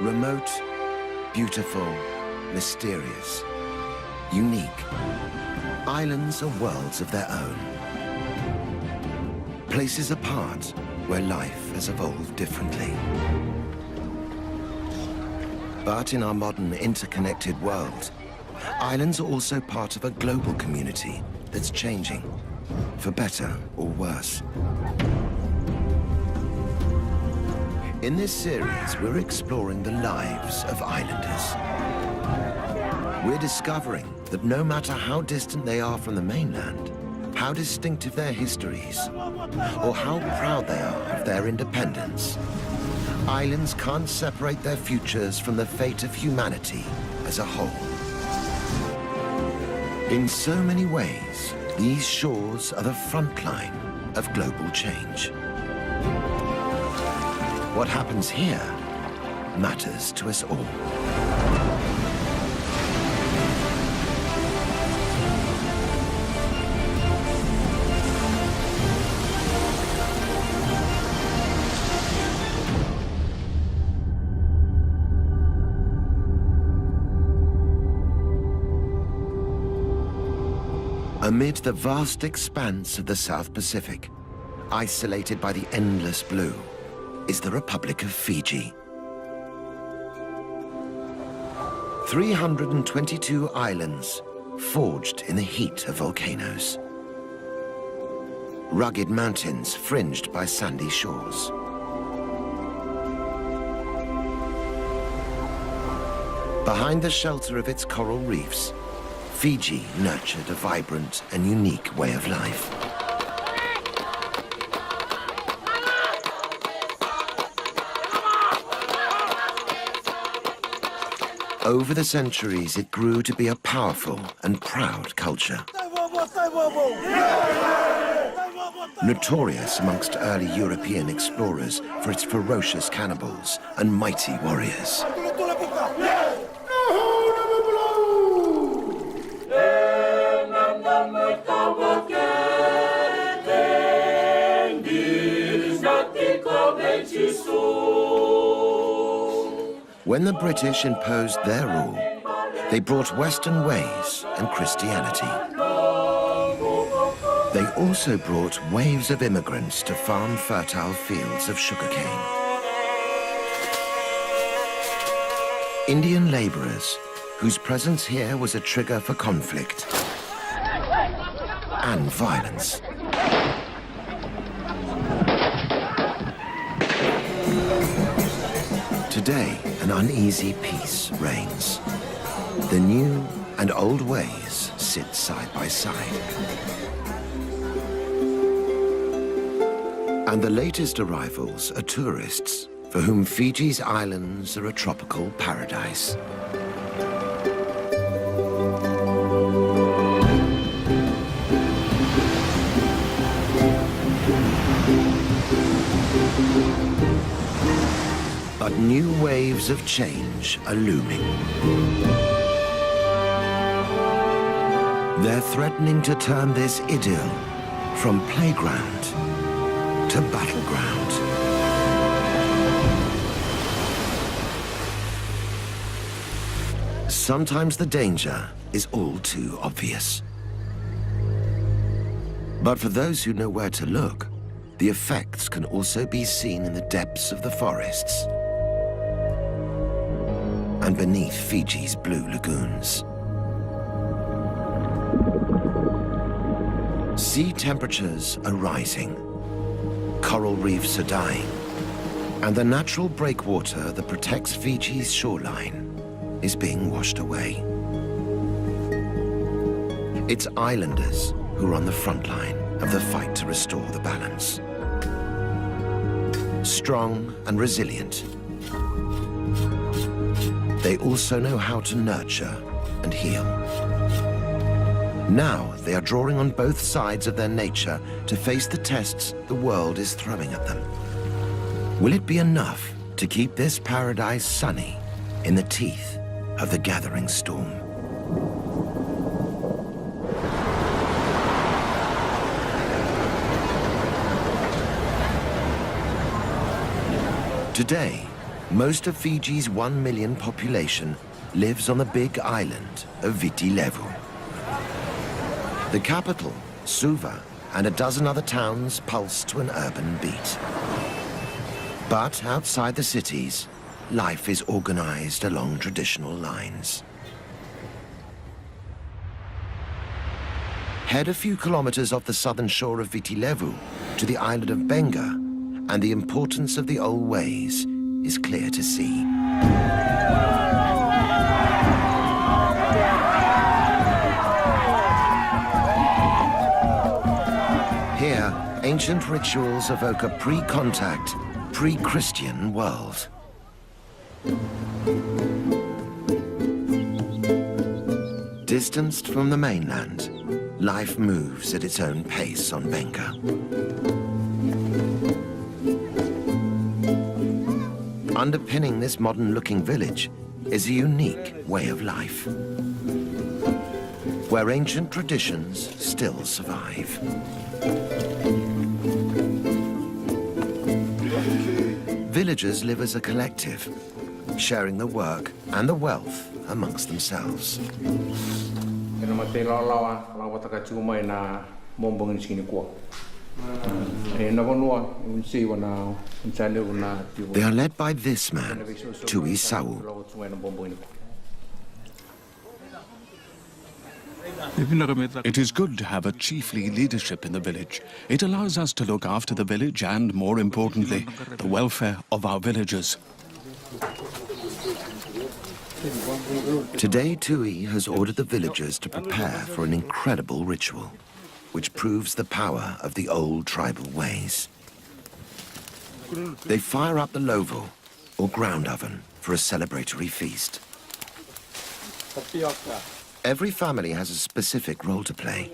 Remote, beautiful, mysterious, unique. Islands are worlds of their own. Places apart where life has evolved differently. But in our modern interconnected world, islands are also part of a global community that's changing, for better or worse. In this series, we're exploring the lives of islanders. We're discovering that no matter how distant they are from the mainland, how distinctive their histories, or how proud they are of their independence, islands can't separate their futures from the fate of humanity as a whole. In so many ways, these shores are the front line of global change. What happens here matters to us all. Amid the vast expanse of the South Pacific, isolated by the endless blue, is the Republic of Fiji. 322 islands forged in the heat of volcanoes. Rugged mountains fringed by sandy shores. Behind the shelter of its coral reefs, Fiji nurtured a vibrant and unique way of life. Over the centuries, it grew to be a powerful and proud culture. Notorious amongst early European explorers for its ferocious cannibals and mighty warriors. When the British imposed their rule, they brought Western ways and Christianity. They also brought waves of immigrants to farm fertile fields of sugarcane. Indian laborers, whose presence here was a trigger for conflict and violence. Today, an uneasy peace reigns. The new and old ways sit side by side. And the latest arrivals are tourists for whom Fiji's islands are a tropical paradise. But new waves of change are looming. They're threatening to turn this idyll from playground to battleground. Sometimes the danger is all too obvious. But for those who know where to look, the effects can also be seen in the depths of the forests and beneath Fiji's blue lagoons. Sea temperatures are rising, coral reefs are dying, and the natural breakwater that protects Fiji's shoreline is being washed away. It's islanders who are on the front line of the fight to restore the balance. Strong and resilient, they also know how to nurture and heal. Now they are drawing on both sides of their nature to face the tests the world is throwing at them. Will it be enough to keep this paradise sunny in the teeth of the gathering storm? Today, Most of Fiji's 1 million population lives on the big island of Viti Levu. The capital, Suva, and a dozen other towns pulse to an urban beat. But outside the cities, life is organized along traditional lines. Head a few kilometers off the southern shore of Viti Levu to the island of Benga, and the importance of the old ways is clear to see. Here, ancient rituals evoke a pre-contact, pre-Christian world. Distanced from the mainland, life moves at its own pace on Benga. Underpinning this modern-looking village is a unique way of life, where ancient traditions still survive. Villagers live as a collective, sharing the work and the wealth amongst themselves. They are led by this man, Tui Sau. It is good to have a chiefly leadership in the village. It allows us to look after the village and, more importantly, the welfare of our villagers. Today, Tui has ordered the villagers to prepare for an incredible ritual, which proves the power of the old tribal ways. They fire up the lovo, or ground oven, for a celebratory feast. Every family has a specific role to play.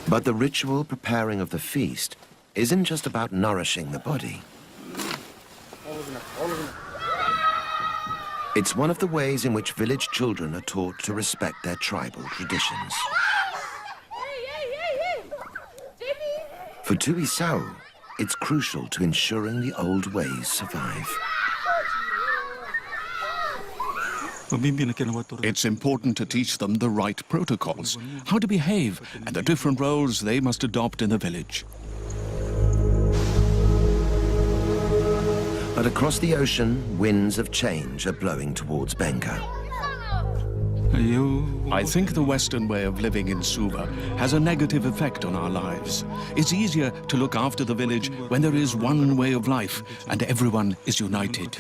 But the ritual preparing of the feast isn't just about nourishing the body. It's one of the ways in which village children are taught to respect their tribal traditions. For Tui Sau, it's crucial to ensuring the old ways survive. It's important to teach them the right protocols, how to behave, and the different roles they must adopt in the village. But across the ocean, winds of change are blowing towards Benga. I think the Western way of living in Suva has a negative effect on our lives. It's easier to look after the village when there is one way of life and everyone is united.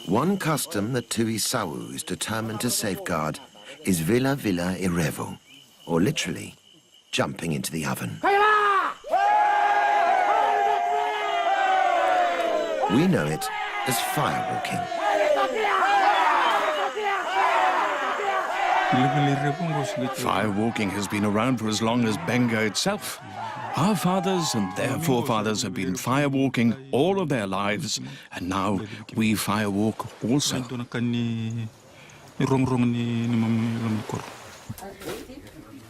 One custom that Tui Sau is determined to safeguard is Vila Vila Irevo, or literally, jumping into the oven. We know it as firewalking. Firewalking has been around for as long as Benga itself. Our fathers and their forefathers have been firewalking all of their lives, and now we firewalk also.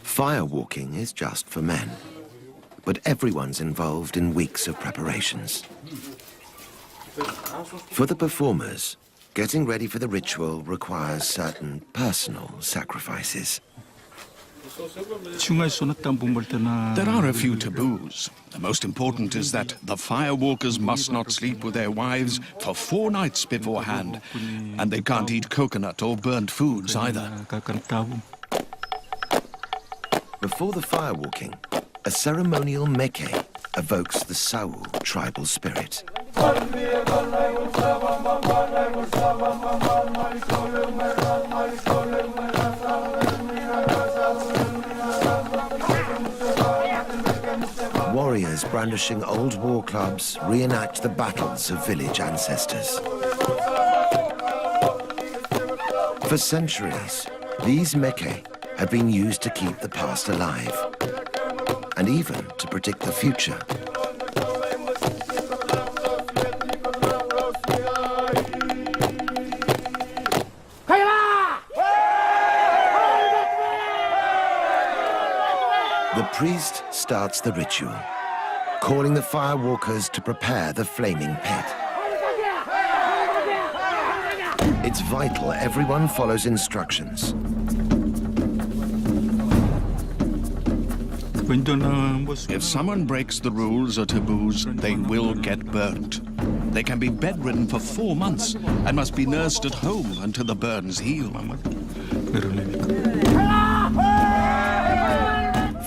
Firewalking is just for men, but everyone's involved in weeks of preparations. For the performers, getting ready for the ritual requires certain personal sacrifices. There are a few taboos. The most important is that the firewalkers must not sleep with their wives for 4 nights beforehand, and they can't eat coconut or burnt foods either. Before the firewalking, a ceremonial meke evokes the Sau tribal spirit. Warriors brandishing old war clubs reenact the battles of village ancestors. For centuries, these meke have been used to keep the past alive, and even to predict the future. The priest starts the ritual, calling the firewalkers to prepare the flaming pit. It's vital everyone follows instructions. If someone breaks the rules or taboos, they will get burnt. They can be bedridden for 4 months and must be nursed at home until the burns heal.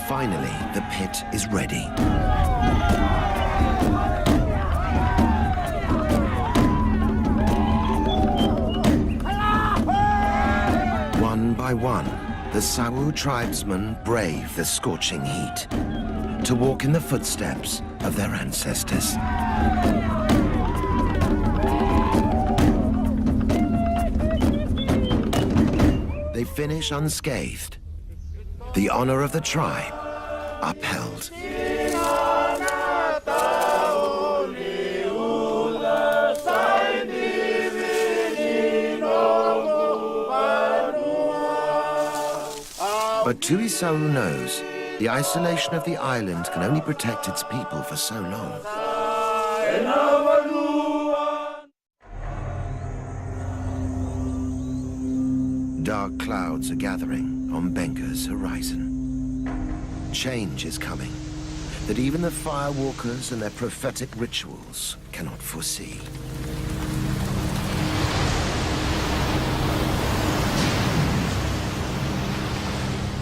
Finally, the pit is ready. One by one, the Sawu tribesmen brave the scorching heat to walk in the footsteps of their ancestors. They finish unscathed, the honor of the tribe upheld. But Tuisawu knows the isolation of the island can only protect its people for so long. Dark clouds are gathering on Benga's horizon. Change is coming that even the firewalkers and their prophetic rituals cannot foresee.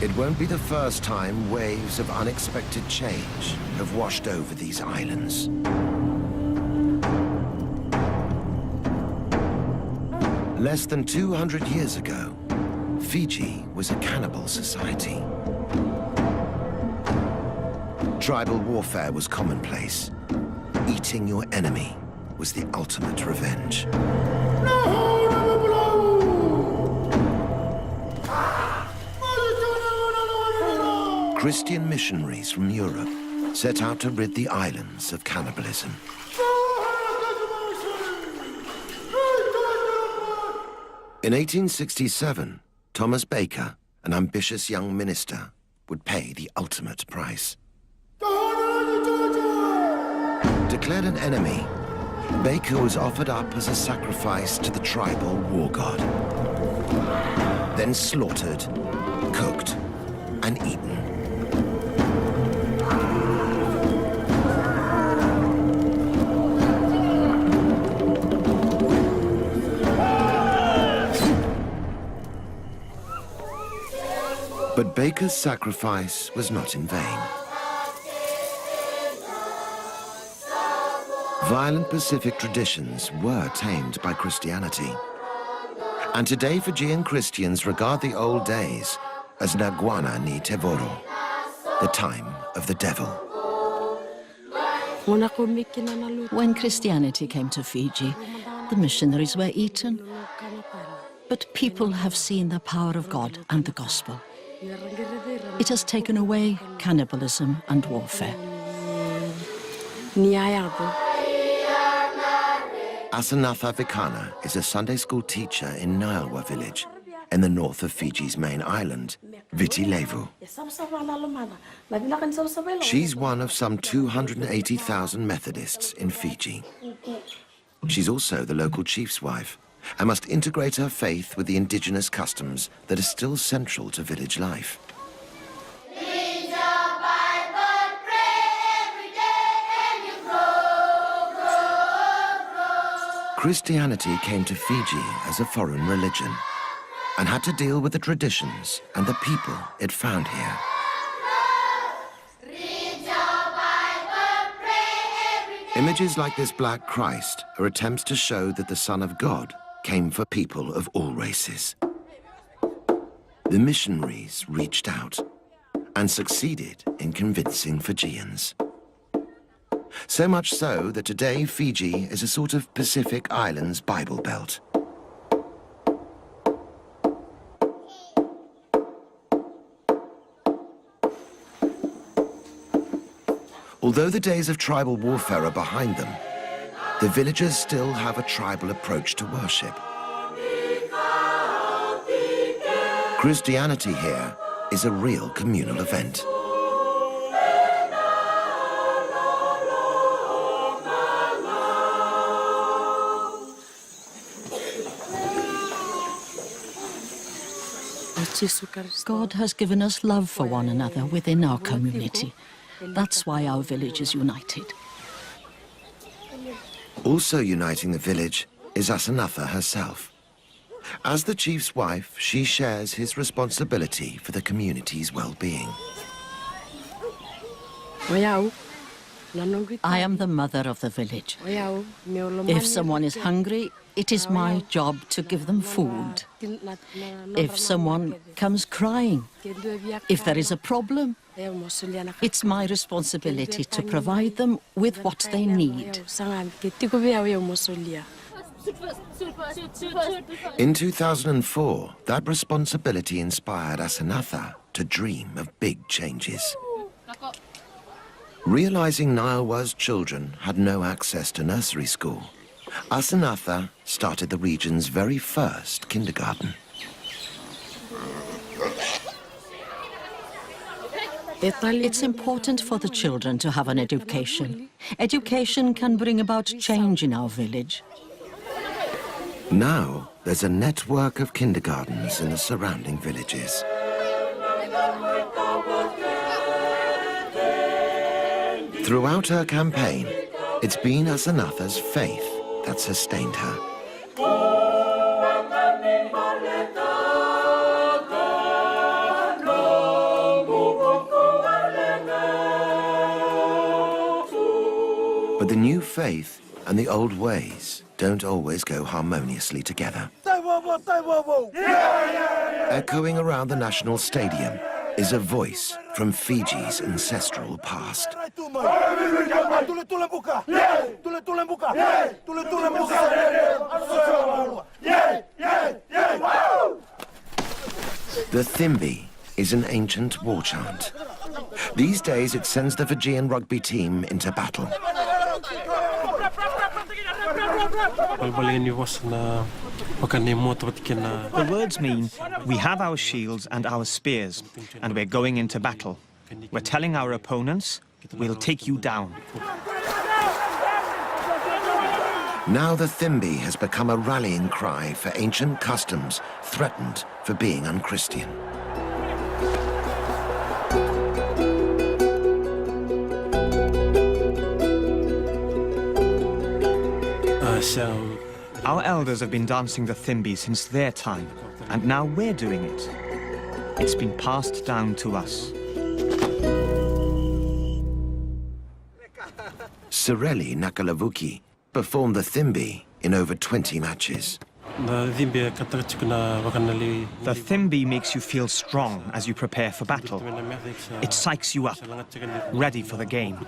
It won't be the first time waves of unexpected change have washed over these islands. Less than 200 years ago, Fiji was a cannibal society. Tribal warfare was commonplace. Eating your enemy was the ultimate revenge. Christian missionaries from Europe set out to rid the islands of cannibalism. In 1867, Thomas Baker, an ambitious young minister, would pay the ultimate price. Declared an enemy, Baker was offered up as a sacrifice to the tribal war god. Then slaughtered, cooked, and eaten. But Baker's sacrifice was not in vain. Violent Pacific traditions were tamed by Christianity. And today Fijian Christians regard the old days as Naguana ni Tevoro, the time of the devil. When Christianity came to Fiji, the missionaries were eaten. But people have seen the power of God and the gospel. It has taken away cannibalism and warfare. Asanatha Vikana is a Sunday school teacher in Nialwa village in the north of Fiji's main island, Viti Levu. She's one of some 280,000 Methodists in Fiji. She's also the local chief's wife and must integrate her faith with the indigenous customs that are still central to village life. Read your Bible, pray every day, and you grow. Christianity came to Fiji as a foreign religion and had to deal with the traditions and the people it found here. Read your Bible, pray every day. Images like this Black Christ are attempts to show that the Son of God came for people of all races. The missionaries reached out and succeeded in convincing Fijians. So much so that today Fiji is a sort of Pacific Islands Bible Belt. Although the days of tribal warfare are behind them, the villagers still have a tribal approach to worship. Christianity here is a real communal event. God has given us love for one another within our community. That's why our village is united. Also uniting the village is Asanatha herself. As the chief's wife, she shares his responsibility for the community's well-being. I am the mother of the village. If someone is hungry, it is my job to give them food. If someone comes crying, if there is a problem, it's my responsibility to provide them with what they need. In 2004, that responsibility inspired Asanatha to dream of big changes. Realizing Niawa's children had no access to nursery school, Asanatha started the region's very first kindergarten. It's important for the children to have an education. Education can bring about change in our village. Now, there's a network of kindergartens in the surrounding villages. Throughout her campaign, it's been Asanatha's faith that sustained her. But the new faith and the old ways don't always go harmoniously together. Echoing around the National Stadium is a voice from Fiji's ancestral past. The Thimbi is an ancient war chant. These days it sends the Fijian rugby team into battle. The words mean, we have our shields and our spears, and we're going into battle. We're telling our opponents, we'll take you down. Now the Thimbi has become a rallying cry for ancient customs threatened for being unchristian. Our elders have been dancing the Thimbi since their time, and now we're doing it. It's been passed down to us. Sireli Nakalavuki performed the Thimbi in over 20 matches. The Thimbi makes you feel strong as you prepare for battle. It psychs you up, ready for the game.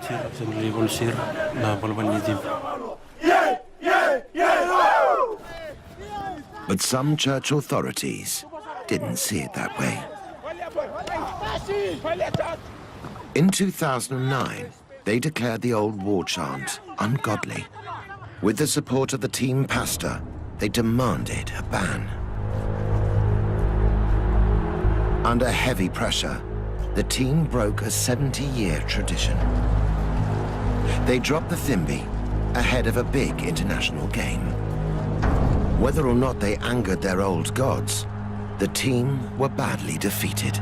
But some church authorities didn't see it that way. In 2009, they declared the old war chant ungodly. With the support of the team pastor, they demanded a ban. Under heavy pressure, the team broke a 70-year tradition. They dropped the Thimbi ahead of a big international game. Whether or not they angered their old gods, the team were badly defeated.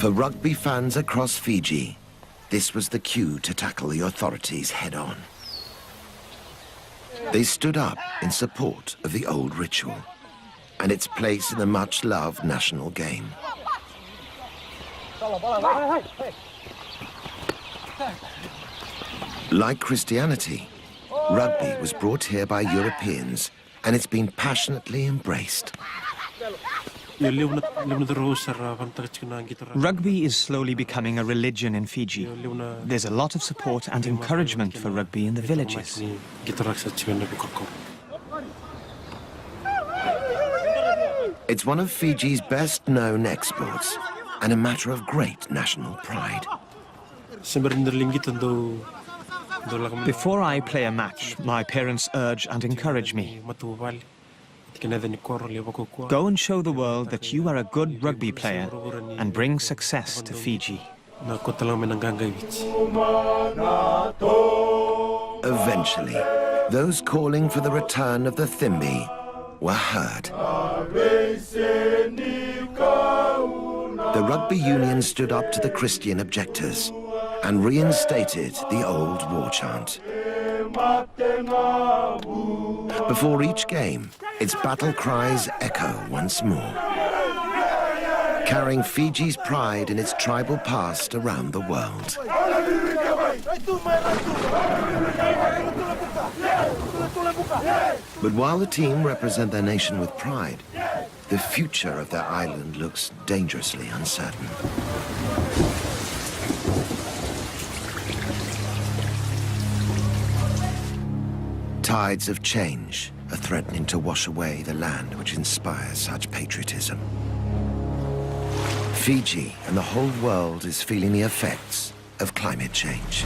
For rugby fans across Fiji, this was the cue to tackle the authorities head-on. They stood up in support of the old ritual and its place in the much-loved national game. Like Christianity, rugby was brought here by Europeans, and it's been passionately embraced. Rugby is slowly becoming a religion in Fiji. There's a lot of support and encouragement for rugby in the villages. It's one of Fiji's best-known exports, and a matter of great national pride. Before I play a match, my parents urge and encourage me. Go and show the world that you are a good rugby player and bring success to Fiji. Eventually, those calling for the return of the Thimble were heard. The rugby union stood up to the Christian objectors and reinstated the old war chant. Before each game, its battle cries echo once more, carrying Fiji's pride in its tribal past around the world. But while the team represent their nation with pride, the future of their island looks dangerously uncertain. Tides of change are threatening to wash away the land which inspires such patriotism. Fiji and the whole world is feeling the effects of climate change.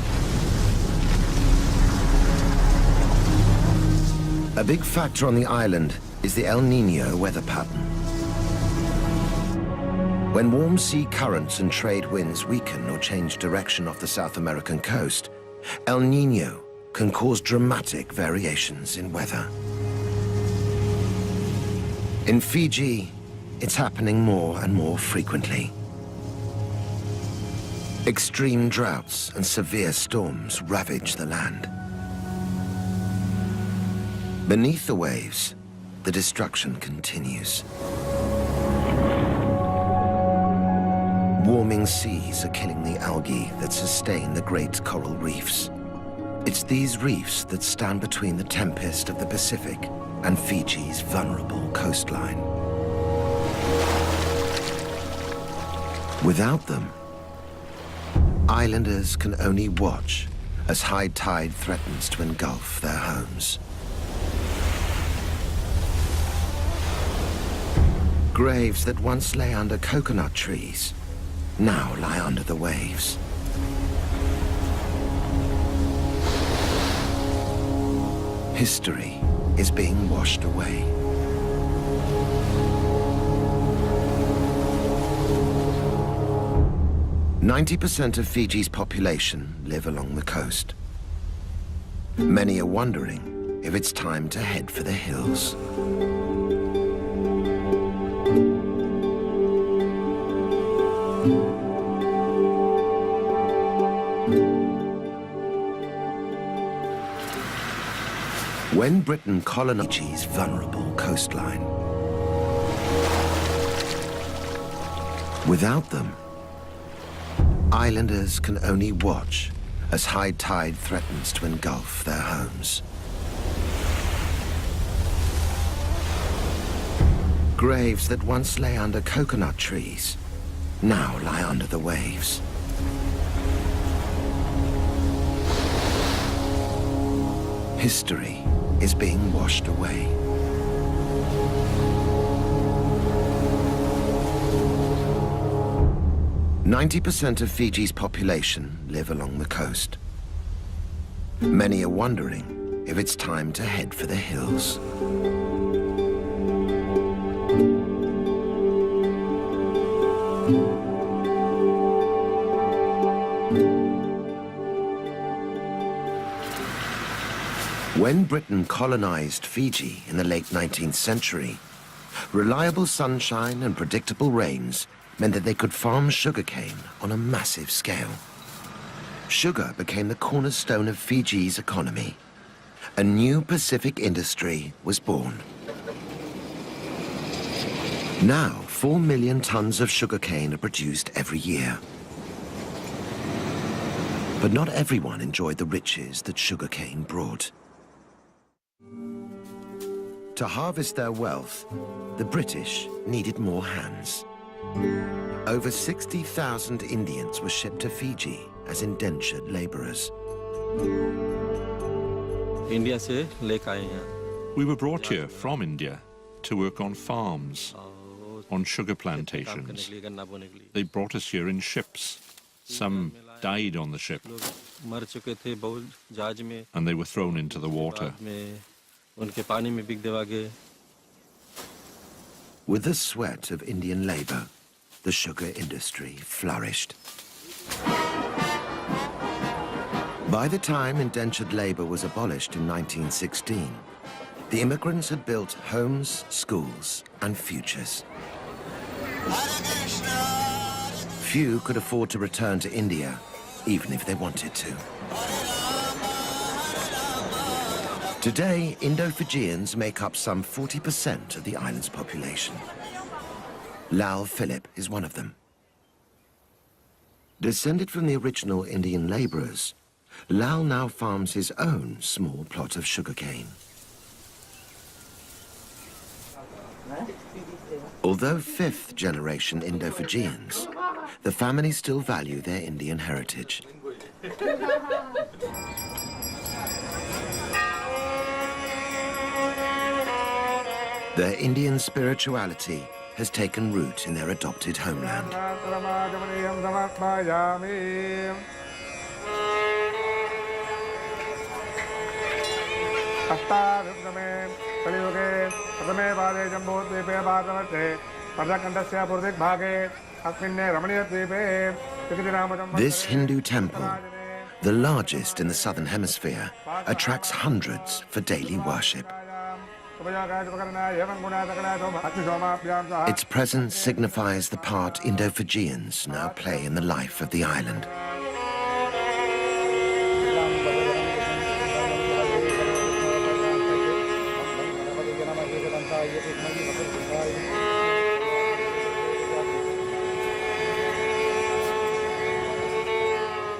A big factor on the island is the El Niño weather pattern. When warm sea currents and trade winds weaken or change direction off the South American coast, El Niño can cause dramatic variations in weather. In Fiji, it's happening more and more frequently. Extreme droughts and severe storms ravage the land. Beneath the waves, the destruction continues. Warming seas are killing the algae that sustain the great coral reefs. It's these reefs that stand between the tempest of the Pacific and Fiji's vulnerable coastline. Without them, islanders can only watch as high tide threatens to engulf their homes. Graves that once lay under coconut trees now lie under the waves. History is being washed away. "90% of Fiji's population live along the coast. Many are wondering if it's time to head for the hills. When Britain colonized Fiji's vulnerable coastline, without them, islanders can only watch as high tide threatens to engulf their homes. Graves that once lay under coconut trees now lie under the waves. History is being washed away. "90% of Fiji's population live along the coast. Many are wondering if it's time to head for the hills. When Britain colonized Fiji in the late 19th century, reliable sunshine and predictable rains meant that they could farm sugarcane on a massive scale. Sugar became the cornerstone of Fiji's economy. A new Pacific industry was born. Now, 4 million tons of sugarcane are produced every year. But not everyone enjoyed the riches that sugarcane brought. To harvest their wealth, the British needed more hands. Over 60,000 Indians were shipped to Fiji as indentured laborers. We were brought here from India to work on farms, on sugar plantations. They brought us here in ships. Some died on the ship, and they were thrown into the water. With the sweat of Indian labor, the sugar industry flourished. By the time indentured labor was abolished in 1916, the immigrants had built homes, schools, and futures. Few could afford to return to India, even if they wanted to. Today, Indo-Fijians make up some 40% of the island's population. Lal Philip is one of them. Descended from the original Indian laborers, Lal now farms his own small plot of sugarcane. Although fifth-generation Indo-Fijians, the family still value their Indian heritage. Their Indian spirituality has taken root in their adopted homeland. This Hindu temple, the largest in the southern hemisphere, attracts hundreds for daily worship. Its presence signifies the part Indo-Fijians now play in the life of the island.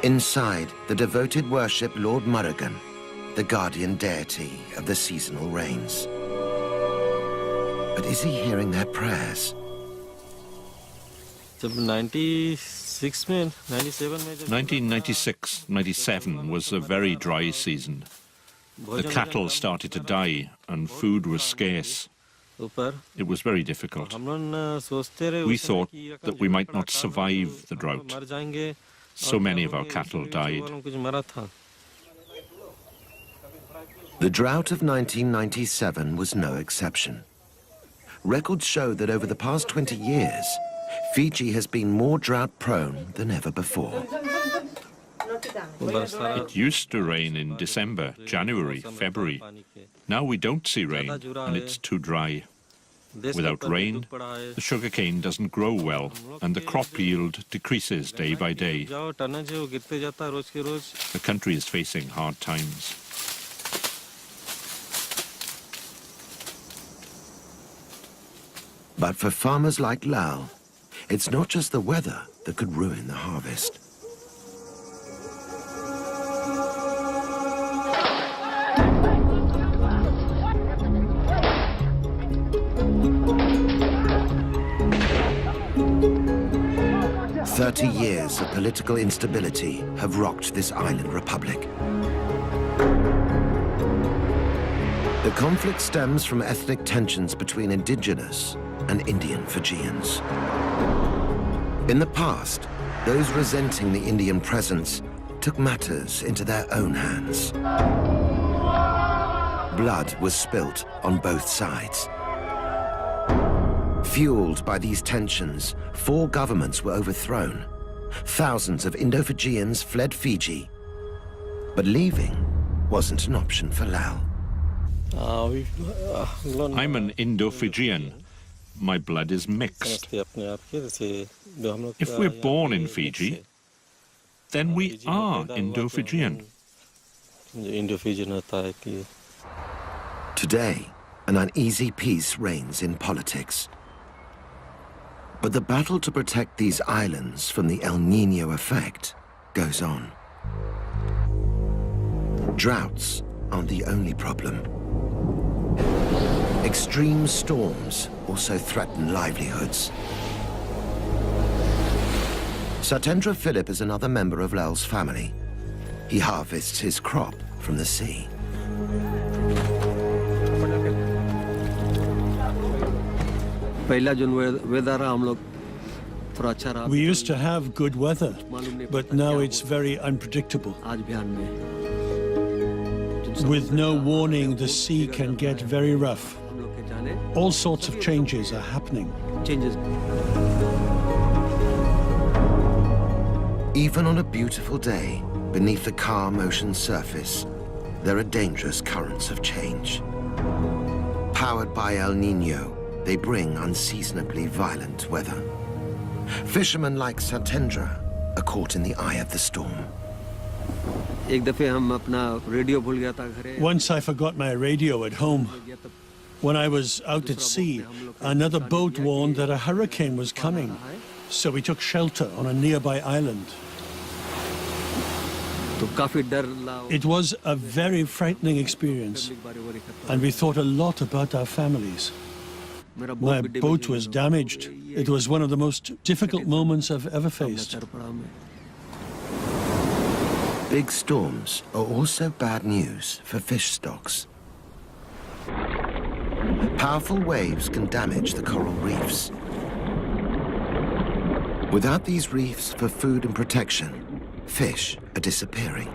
Inside, the devoted worship Lord Murugan, the guardian deity of the seasonal rains. But is he hearing their prayers? 1996-97 was a very dry season. The cattle started to die and food was scarce. It was very difficult. We thought that we might not survive the drought. So many of our cattle died. The drought of 1997 was no exception. Records show that over the past 20 years, Fiji has been more drought-prone than ever before. It used to rain in December, January, February. Now we don't see rain, and it's too dry. Without rain, the sugarcane doesn't grow well, and the crop yield decreases day by day. The country is facing hard times. But for farmers like Lal, it's not just the weather that could ruin the harvest. "30 years of political instability have rocked this island republic. The conflict stems from ethnic tensions between indigenous and Indian Fijians. In the past, those resenting the Indian presence took matters into their own hands. Blood was spilt on both sides. Fueled by these tensions, 4 governments were overthrown. Thousands of Indo-Fijians fled Fiji, but leaving wasn't an option for Lal. I'm an Indo-Fijian. My blood is mixed. If we're born in Fiji, then we are Indo-Fijian. Today, an uneasy peace reigns in politics. But the battle to protect these islands from the El Niño effect goes on. Droughts aren't the only problem. Extreme storms also threaten livelihoods. Satendra Philip is another member of Lal's family. He harvests his crop from the sea. We used to have good weather, but now it's very unpredictable. With no warning, the sea can get very rough. All sorts of changes are happening. Even on a beautiful day, beneath the calm ocean surface, there are dangerous currents of change. Powered by El Niño, they bring unseasonably violent weather. Fishermen like Satendra are caught in the eye of the storm. Once I forgot my radio at home. When I was out at sea, another boat warned that a hurricane was coming, so we took shelter on a nearby island. It was a very frightening experience, and we thought a lot about our families. My boat was damaged. It was one of the most difficult moments I've ever faced. Big storms are also bad news for fish stocks. Powerful waves can damage the coral reefs. Without these reefs for food and protection, fish are disappearing.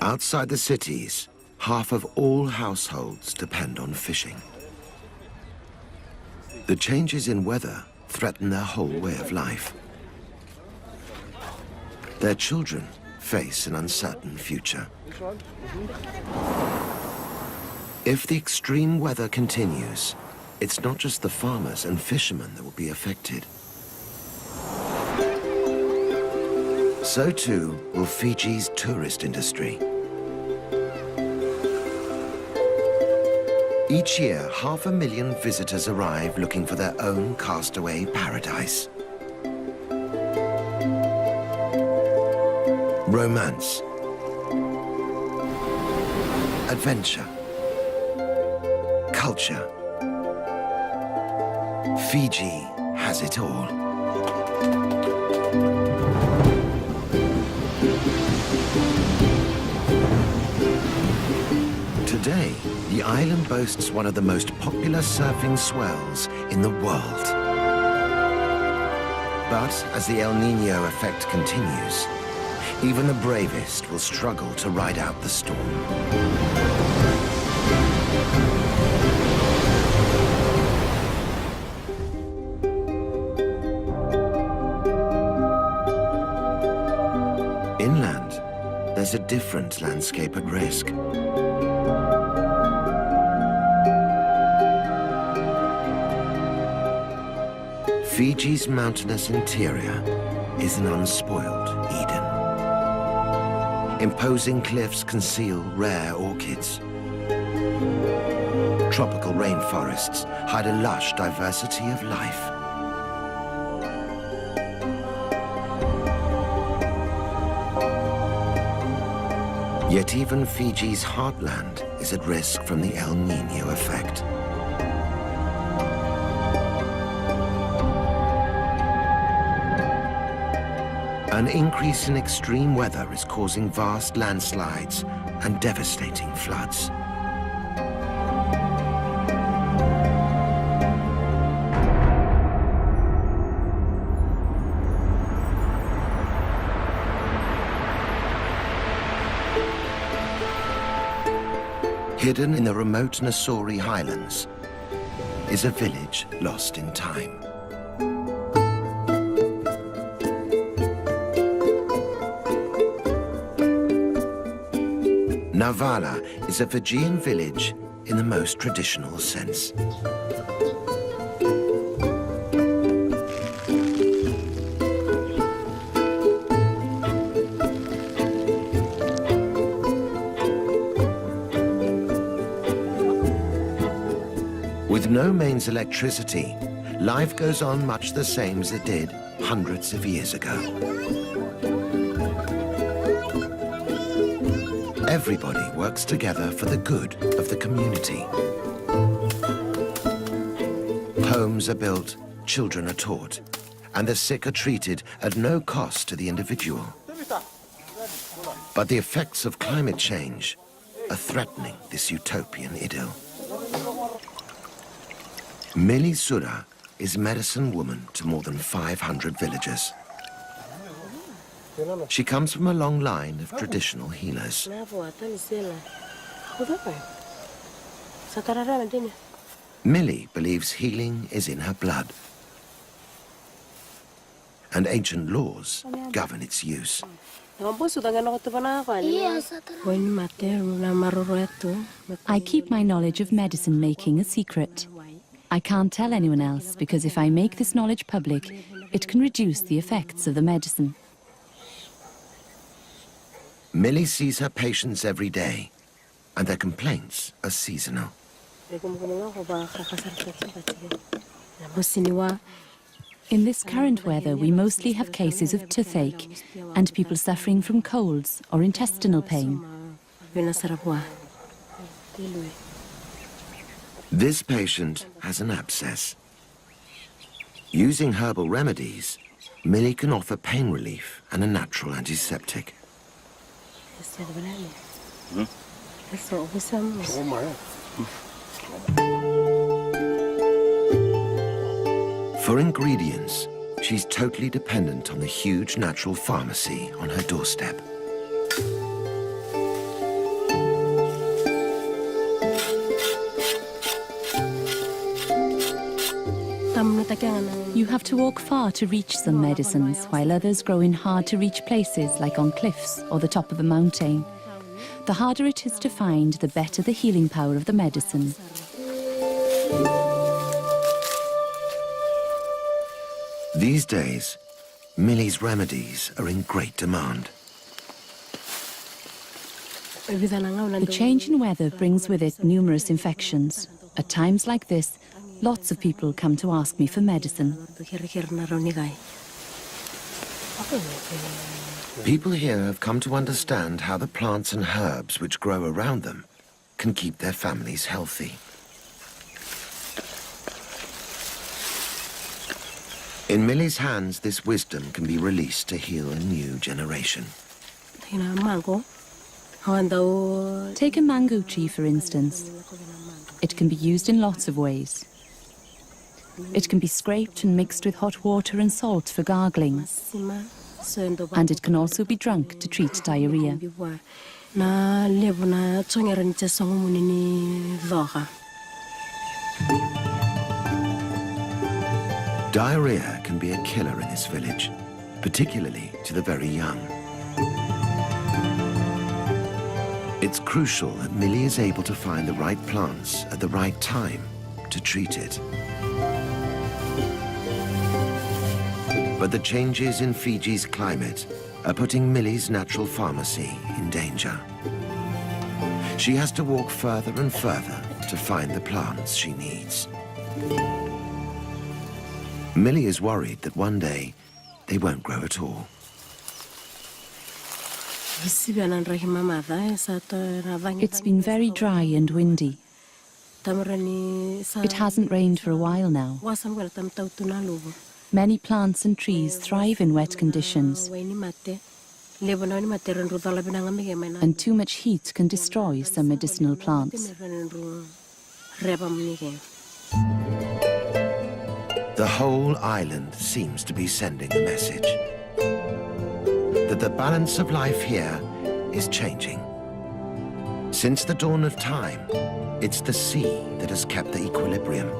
Outside the cities, half of all households depend on fishing. The changes in weather threaten their whole way of life. Their children face an uncertain future. If the extreme weather continues, it's not just the farmers and fishermen that will be affected. So too will Fiji's tourist industry. Each year, 500,000 visitors arrive looking for their own castaway paradise. Romance, adventure, culture. Fiji has it all. Today, the island boasts one of the most popular surfing swells in the world. But as the El Niño effect continues, even the bravest will struggle to ride out the storm. Inland, there's a different landscape at risk. Fiji's mountainous interior is an unspoiled Eden. Imposing cliffs conceal rare orchids. Tropical rainforests hide a lush diversity of life. Yet even Fiji's heartland is at risk from the El Niño effect. An increase in extreme weather is causing vast landslides and devastating floods. Hidden in the remote Nasori highlands is a village lost in time. Navala is a Fijian village in the most traditional sense. With no mains electricity, life goes on much the same as it did hundreds of years ago. Everybody works together for the good of the community. Homes are built, children are taught, and the sick are treated at no cost to the individual. But the effects of climate change are threatening this utopian idyll. Mili Sura is medicine woman to more than 500 villagers. She comes from a long line of traditional healers. Millie believes healing is in her blood. and ancient laws govern its use. I keep my knowledge of medicine making a secret. I can't tell anyone else because if I make this knowledge public, it can reduce the effects of the medicine. Millie sees her patients every day, and their complaints are seasonal. In this current weather, we mostly have cases of toothache and people suffering from colds or intestinal pain. This patient has an abscess. Using herbal remedies, Millie can offer pain relief and a natural antiseptic. For ingredients, she's totally dependent on the huge natural pharmacy on her doorstep. You have to walk far to reach some medicines, while others grow in hard-to-reach places like on cliffs or the top of a mountain. The harder it is to find, the better the healing power of the medicine. These days, Millie's remedies are in great demand. The change in weather brings with it numerous infections. At times like this, lots of people come to ask me for medicine. People here have come to understand how the plants and herbs which grow around them can keep their families healthy. In Millie's hands, this wisdom can be released to heal a new generation. Take a mango tree, for instance. It can be used in lots of ways. It can be scraped and mixed with hot water and salt for gargling. And it can also be drunk to treat diarrhea. Diarrhea can be a killer in this village, particularly to the very young. It's crucial that Millie is able to find the right plants at the right time to treat it. But the changes in Fiji's climate are putting Millie's natural pharmacy in danger. She has to walk further and further to find the plants she needs. Millie is worried that one day they won't grow at all. It's been very dry and windy. It hasn't rained for a while now. Many plants and trees thrive in wet conditions, and too much heat can destroy some medicinal plants. The whole island seems to be sending a message that the balance of life here is changing. Since the dawn of time, it's the sea that has kept the equilibrium.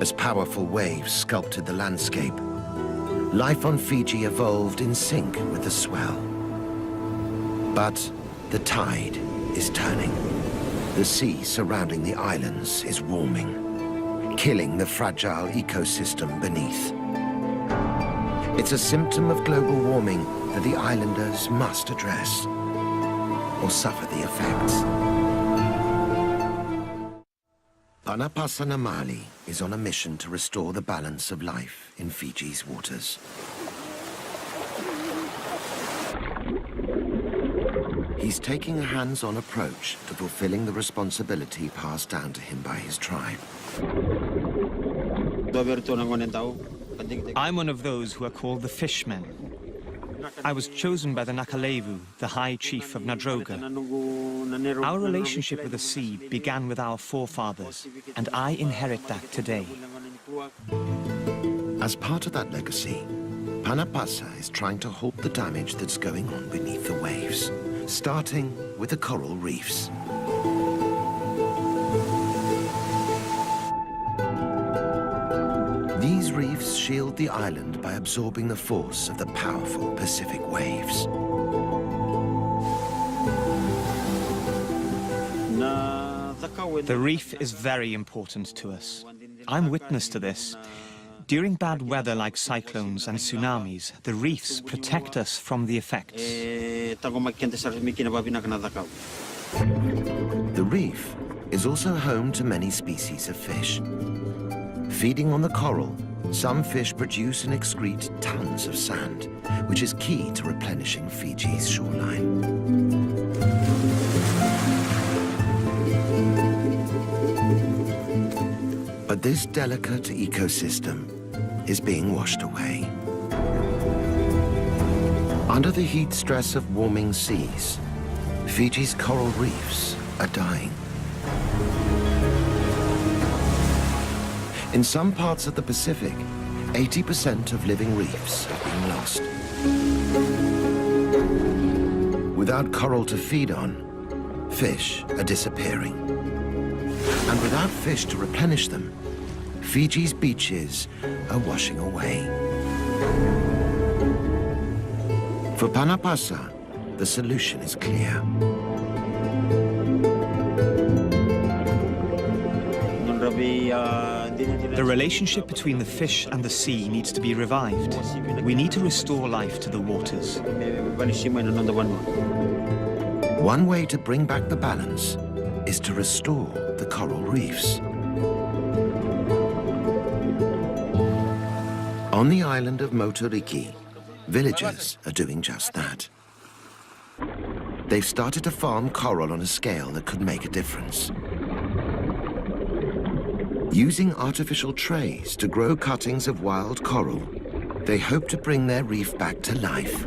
As powerful waves sculpted the landscape, life on Fiji evolved in sync with the swell. But the tide is turning. The sea surrounding the islands is warming, killing the fragile ecosystem beneath. It's a symptom of global warming that the islanders must address, or suffer the effects. Panapasanamali is on a mission to restore the balance of life in Fiji's waters. He's taking a hands-on approach to fulfilling the responsibility passed down to him by his tribe. I'm one of those who are called the Fishmen. I was chosen by the Nakalevu, the High Chief of Nadroga. Our relationship with the sea began with our forefathers, and I inherit that today. As part of that legacy, Panapasa is trying to halt the damage that's going on beneath the waves, starting with the coral reefs. These reefs shield the island by absorbing the force of the powerful Pacific waves. The reef is very important to us. I'm witness to this. During bad weather like cyclones and tsunamis, the reefs protect us from the effects. The reef is also home to many species of fish. Feeding on the coral, some fish produce and excrete tons of sand, which is key to replenishing Fiji's shoreline. But this delicate ecosystem is being washed away. Under the heat stress of warming seas, Fiji's coral reefs are dying. In some parts of the Pacific, 80% of living reefs have been lost. Without coral to feed on, fish are disappearing. And without fish to replenish them, Fiji's beaches are washing away. For Panapasa, the solution is clear. The relationship between the fish and the sea needs to be revived. We need to restore life to the waters. One way to bring back the balance is to restore the coral reefs. On the island of Motoriki, villagers are doing just that. They've started to farm coral on a scale that could make a difference. Using artificial trays to grow cuttings of wild coral, they hope to bring their reef back to life.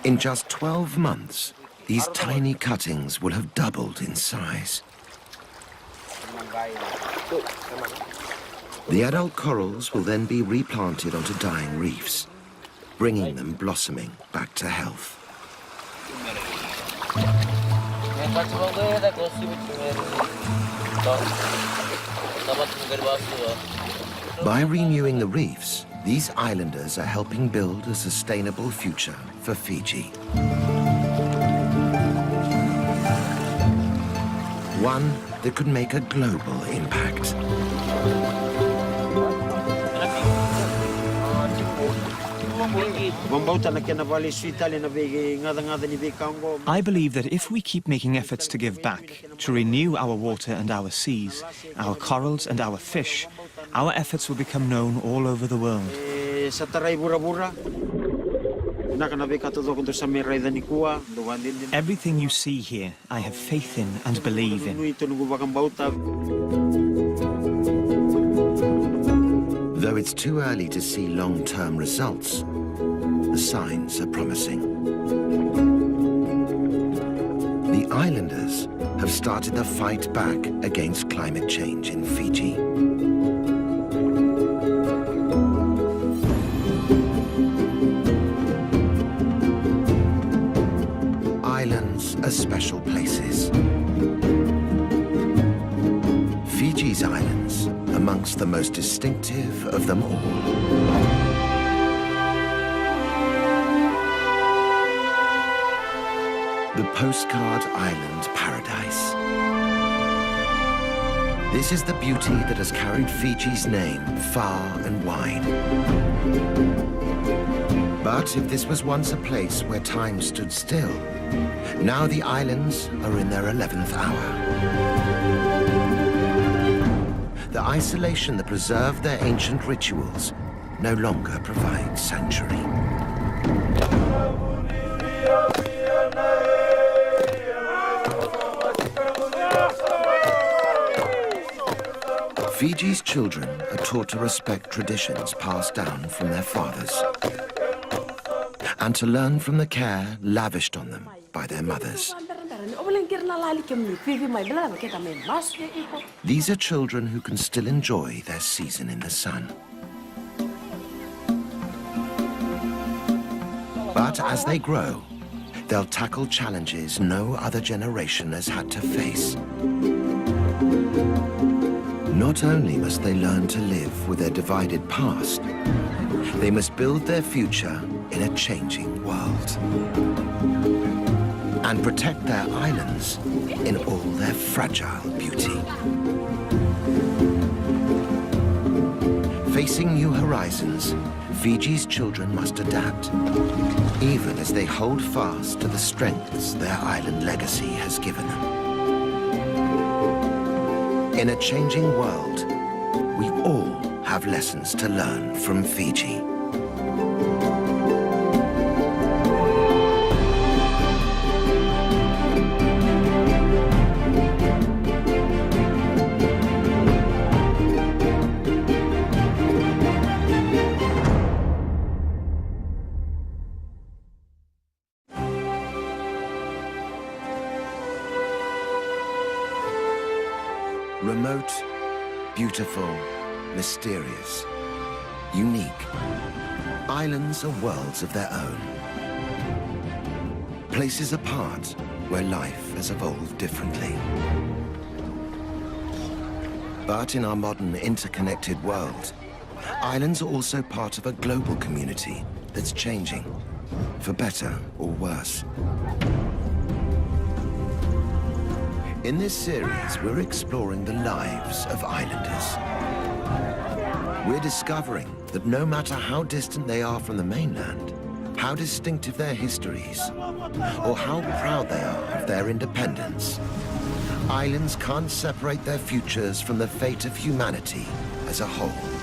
In just 12 months, these tiny cuttings will have doubled in size. The adult corals will then be replanted onto dying reefs, bringing them blossoming back to health. By renewing the reefs, these islanders are helping build a sustainable future for Fiji. One that could make a global impact. I believe that if we keep making efforts to give back, to renew our water and our seas, our corals and our fish, our efforts will become known all over the world. Everything you see here, I have faith in and believe in. Though it's too early to see long-term results, the signs are promising. The islanders have started the fight back against climate change in Fiji. Islands are special places. Fiji's islands amongst the most distinctive of them all. The postcard island paradise. This is the beauty that has carried Fiji's name far and wide. But if this was once a place where time stood still, now the islands are in their 11th hour. The isolation that preserved their ancient rituals no longer provides sanctuary. Fiji's children are taught to respect traditions passed down from their fathers and to learn from the care lavished on them by their mothers. These are children who can still enjoy their season in the sun. But as they grow, they'll tackle challenges no other generation has had to face. Not only must they learn to live with their divided past, they must build their future in a changing world and protect their islands in all their fragile beauty. Facing new horizons, Fiji's children must adapt, even as they hold fast to the strengths their island legacy has given them. In a changing world, we all have lessons to learn from Fiji. Remote, beautiful, mysterious, unique. Islands are worlds of their own. Places apart where life has evolved differently. But in our modern interconnected world, islands are also part of a global community that's changing, for better or worse. In this series, we're exploring the lives of islanders. We're discovering that no matter how distant they are from the mainland, how distinctive their histories, or how proud they are of their independence, islands can't separate their futures from the fate of humanity as a whole.